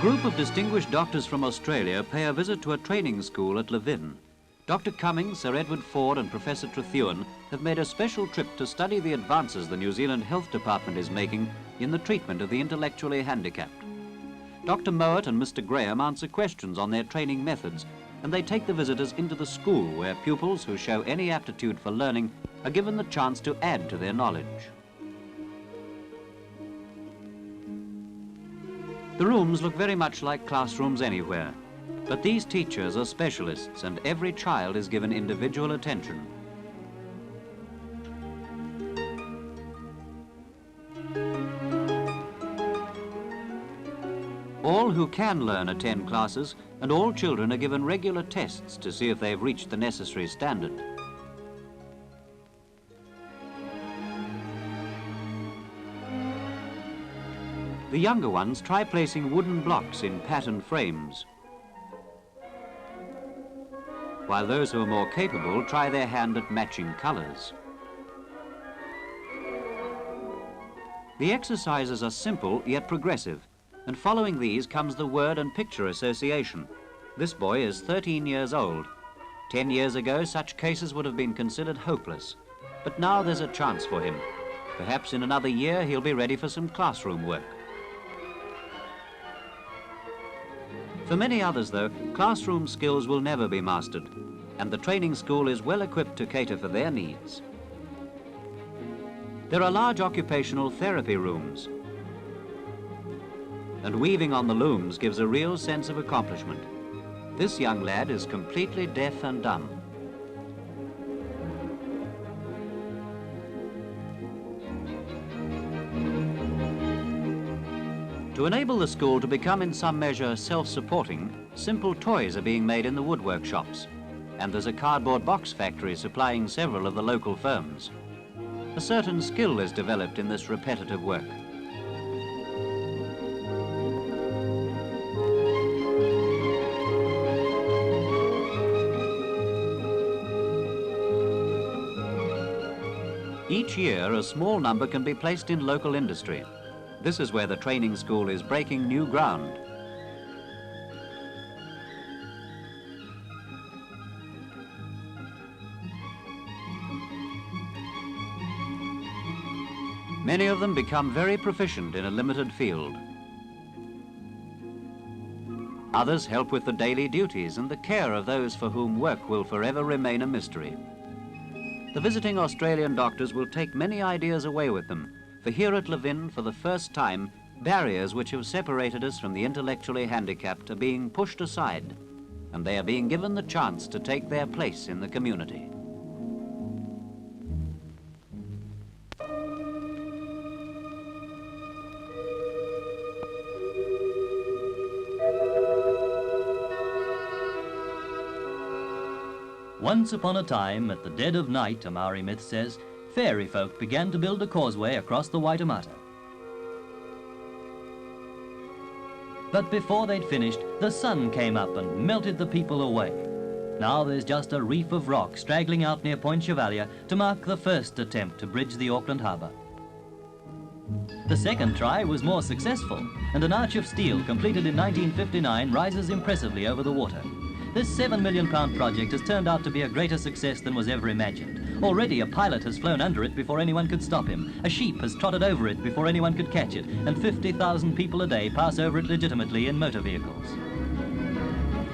group of distinguished doctors from Australia pay a visit to a training school at Levin. Dr. Cummings, Sir Edward Ford and Professor Trethewin have made a special trip to study the advances the New Zealand Health Department is making in the treatment of the intellectually handicapped. Dr. Mowat and Mr. Graham answer questions on their training methods, and they take the visitors into the school where pupils who show any aptitude for learning are given the chance to add to their knowledge. The rooms look very much like classrooms anywhere, but these teachers are specialists and every child is given individual attention. All who can learn attend classes, and all children are given regular tests to see if they've reached the necessary standard. The younger ones try placing wooden blocks in patterned frames, while those who are more capable try their hand at matching colours. The exercises are simple yet progressive, and following these comes the word and picture association. This boy is 13 years old. 10 years ago, such cases would have been considered hopeless, but now there's a chance for him. Perhaps in another year he'll be ready for some classroom work. For many others, though, classroom skills will never be mastered, and the training school is well equipped to cater for their needs. There are large occupational therapy rooms, and weaving on the looms gives a real sense of accomplishment. This young lad is completely deaf and dumb. To enable the school to become in some measure self-supporting, simple toys are being made in the woodwork shops, and there's a cardboard box factory supplying several of the local firms. A certain skill is developed in this repetitive work. Each year, a small number can be placed in local industry. This is where the training school is breaking new ground. Many of them become very proficient in a limited field. Others help with the daily duties and the care of those for whom work will forever remain a mystery. The visiting Australian doctors will take many ideas away with them, for here at Levin, for the first time, barriers which have separated us from the intellectually handicapped are being pushed aside, and they are being given the chance to take their place in the community. Once upon a time, at the dead of night, a Maori myth says, fairy folk began to build a causeway across the Waitemata. But before they'd finished, the sun came up and melted the people away. Now there's just a reef of rock straggling out near Point Chevalier to mark the first attempt to bridge the Auckland Harbour. The second try was more successful, and an arch of steel completed in 1959 rises impressively over the water. This £7 million project has turned out to be a greater success than was ever imagined. Already a pilot has flown under it before anyone could stop him. A sheep has trotted over it before anyone could catch it, and 50,000 people a day pass over it legitimately in motor vehicles.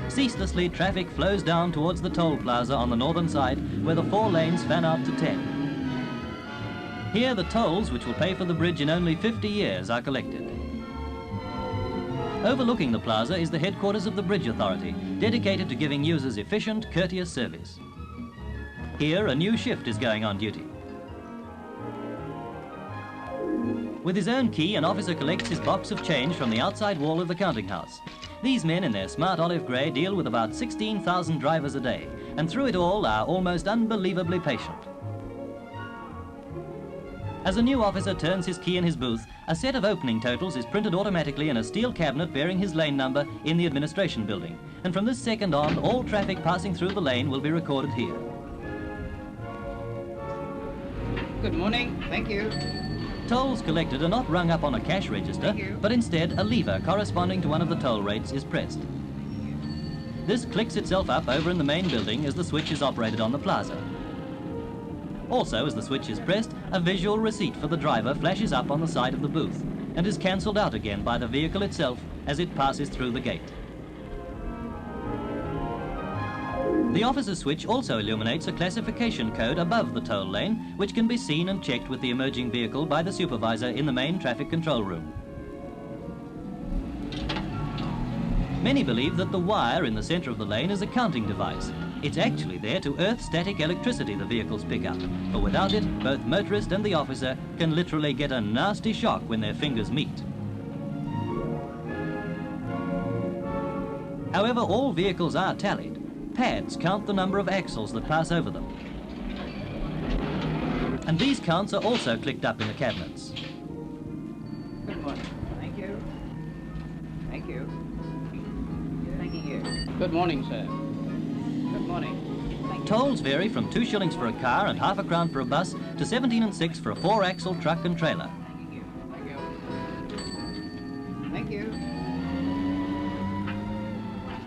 Ceaselessly, traffic flows down towards the toll plaza on the northern side, where the 4 lanes fan out to 10. Here the tolls, which will pay for the bridge in only 50 years, are collected. Overlooking the plaza is the headquarters of the Bridge Authority, dedicated to giving users efficient, courteous service. Here, a new shift is going on duty. With his own key, an officer collects his box of change from the outside wall of the counting house. These men in their smart olive grey deal with about 16,000 drivers a day, and through it all are almost unbelievably patient. As a new officer turns his key in his booth, a set of opening totals is printed automatically in a steel cabinet bearing his lane number in the administration building. And from this second on, all traffic passing through the lane will be recorded here. Good morning, thank you. Tolls collected are not rung up on a cash register, but instead a lever corresponding to one of the toll rates is pressed. This clicks itself up over in the main building as the switch is operated on the plaza. Also, as the switch is pressed, a visual receipt for the driver flashes up on the side of the booth and is cancelled out again by the vehicle itself as it passes through the gate. The officer's switch also illuminates a classification code above the toll lane, which can be seen and checked with the emerging vehicle by the supervisor in the main traffic control room. Many believe that the wire in the centre of the lane is a counting device. It's actually there to earth static electricity the vehicles pick up, but without it, both motorist and the officer can literally get a nasty shock when their fingers meet. However, all vehicles are tallied. Pads count the number of axles that pass over them. And these counts are also clicked up in the cabinets. Good morning. Thank you. Thank you. Thank you. Good morning, sir. Good morning. Thank you. Tolls vary from 2 shillings for a car and half a crown for a bus to 17 and 6 for a 4-axle truck and trailer. Thank you. Thank you. Thank you.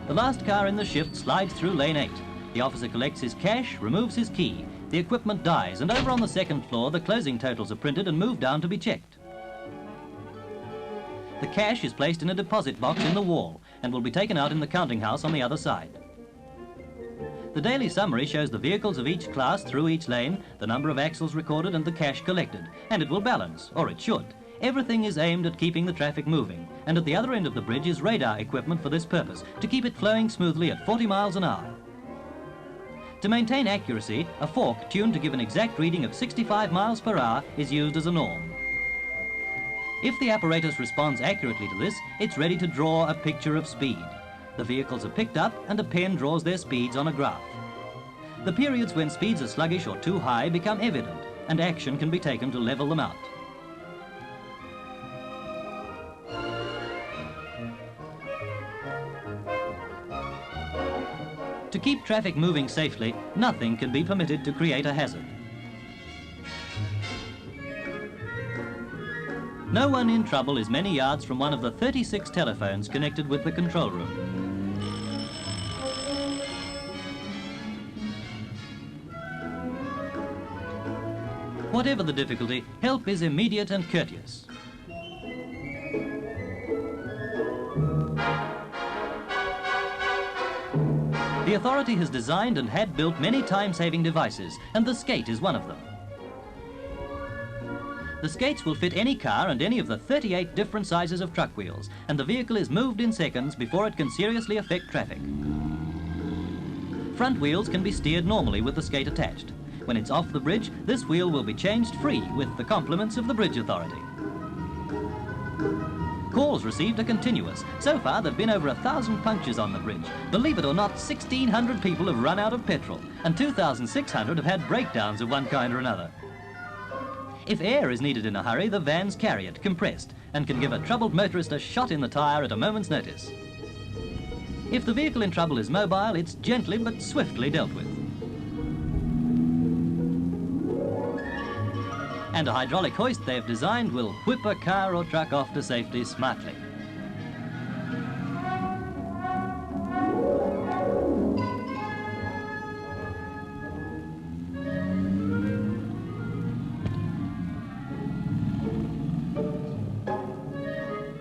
The last car in the shift slides through lane 8. The officer collects his cash, removes his key. The equipment dies, and over on the second floor, the closing totals are printed and moved down to be checked. The cash is placed in a deposit box in the wall and will be taken out in the counting house on the other side. The daily summary shows the vehicles of each class through each lane, the number of axles recorded and the cash collected, and it will balance, or it should. Everything is aimed at keeping the traffic moving, and at the other end of the bridge is radar equipment for this purpose, to keep it flowing smoothly at 40 miles an hour. To maintain accuracy, a fork tuned to give an exact reading of 65 miles per hour is used as a norm. If the apparatus responds accurately to this, it's ready to draw a picture of speed. The vehicles are picked up and a pen draws their speeds on a graph. The periods when speeds are sluggish or too high become evident, and action can be taken to level them out. To keep traffic moving safely, nothing can be permitted to create a hazard. No one in trouble is many yards from one of the 36 telephones connected with the control room. Whatever the difficulty, help is immediate and courteous. The authority has designed and had built many time-saving devices, and the skate is one of them. The skates will fit any car and any of the 38 different sizes of truck wheels, and the vehicle is moved in seconds before it can seriously affect traffic. Front wheels can be steered normally with the skate attached. When it's off the bridge, this wheel will be changed free with the compliments of the Bridge Authority. Calls received are continuous. So far, there have been over 1,000 punctures on the bridge. Believe it or not, 1,600 people have run out of petrol, and 2,600 have had breakdowns of one kind or another. If air is needed in a hurry, the vans carry it, compressed, and can give a troubled motorist a shot in the tyre at a moment's notice. If the vehicle in trouble is mobile, it's gently but swiftly dealt with. And a hydraulic hoist they've designed will whip a car or truck off to safety smartly.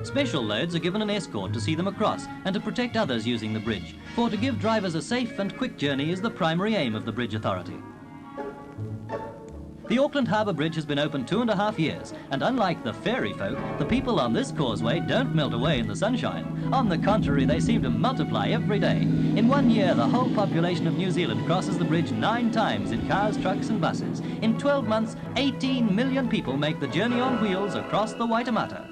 Special loads are given an escort to see them across and to protect others using the bridge, for to give drivers a safe and quick journey is the primary aim of the Bridge Authority. The Auckland Harbour Bridge has been open 2.5 years, and unlike the ferry folk, the people on this causeway don't melt away in the sunshine. On the contrary, they seem to multiply every day. In 1 year, the whole population of New Zealand crosses the bridge 9 times in cars, trucks and buses. In 12 months, 18 million people make the journey on wheels across the Waitemata.